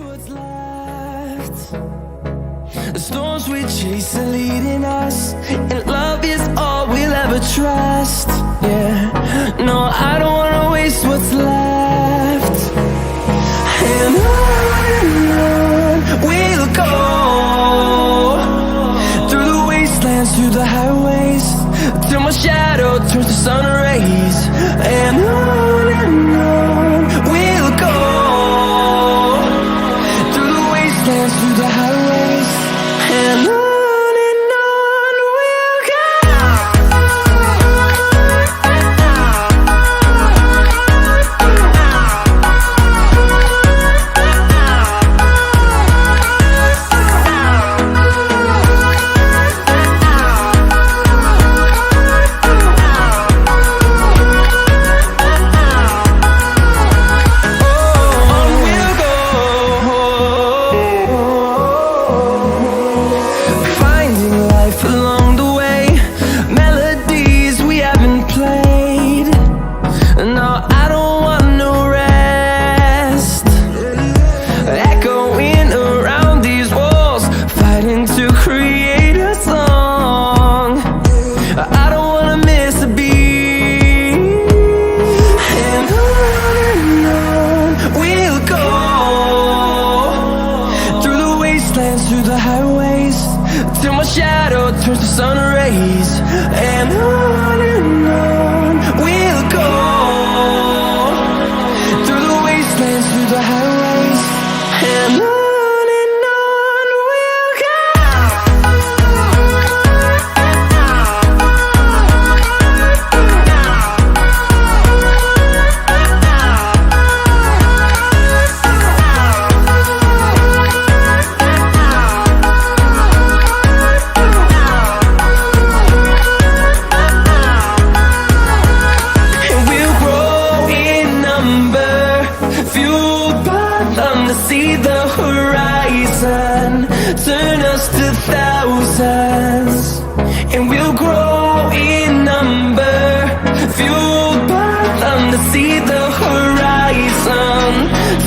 what's left. The storms we chase are leading us, and love is all we'll ever trust. Yeah, no, I don't wanna waste what's left. And on we'll go, through the wastelands, through the highways, till my shadow turns to sun rays. And on we'll go, through the wastelands, through the highways, and on we'll go. Through the highways, till my shadow turns to sun rays. And on we'll go, through the wastelands, through the highways, and on we'll go. To see the horizon turn us to thousands, and we'll grow in number, fueled by them. To see the horizon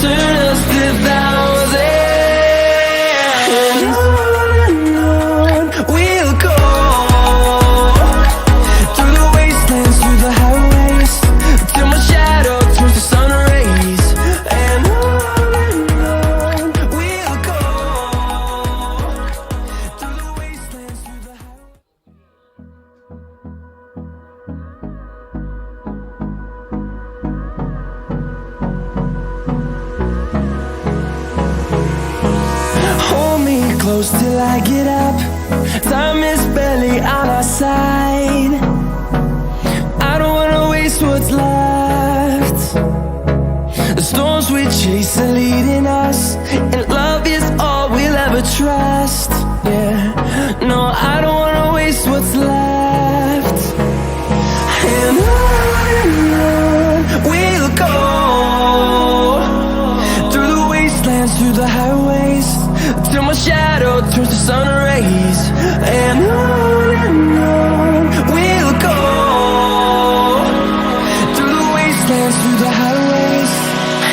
turn us to thousands, and on we'll go, through the wastelands, through the highways, till my shadow turns to sun rays. And close till I get up, time is barely on our side. I don't wanna waste what's left. The storms we chase are leading us, and love is all we'll ever trust. Yeah, no, I don't wanna waste what's left. And on we'll go, through the wastelands, through the highways, till my shadow turns to sun rays. And on we'll go, through the wastelands, through the highways,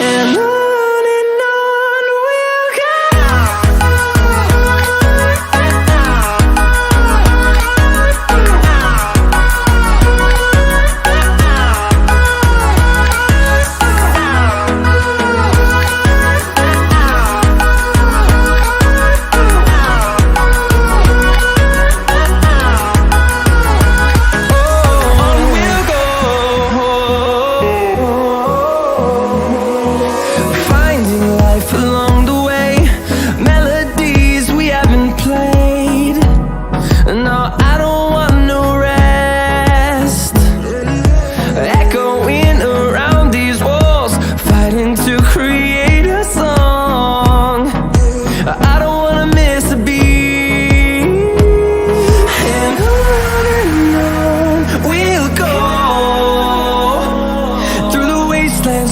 and on.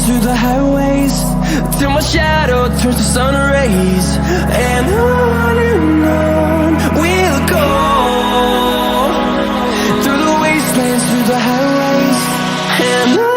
Through the highways, till my shadow turns to sun rays. And on we'll go, through the wastelands, through the highways, and on.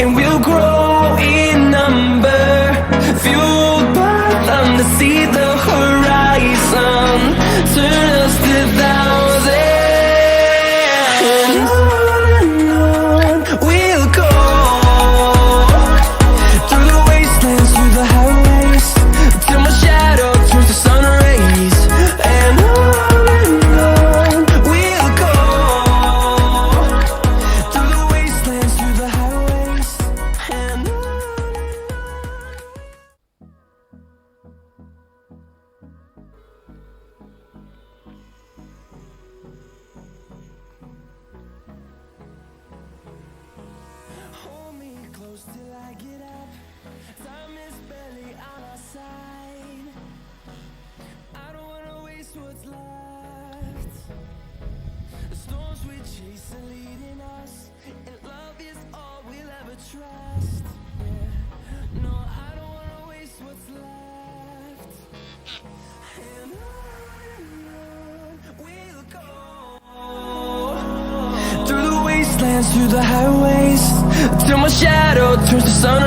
and we'll grow in number, fueled by them to see the horizon, turn us to thousands. And on we'll go, through the wastelands, through the highways, till my shadow turns to sun rays. And on we'll go, through the wastelands, through the highways, and on. Hold me close till I get up. Time is barely on our side. I don't wanna waste what's left. The storms we chase are leading us, and love is all we'll ever trust. Yeah. No, I don't wanna waste what's left. And on we'll go, through the wastelands, through the highways, till my shadow turns to sun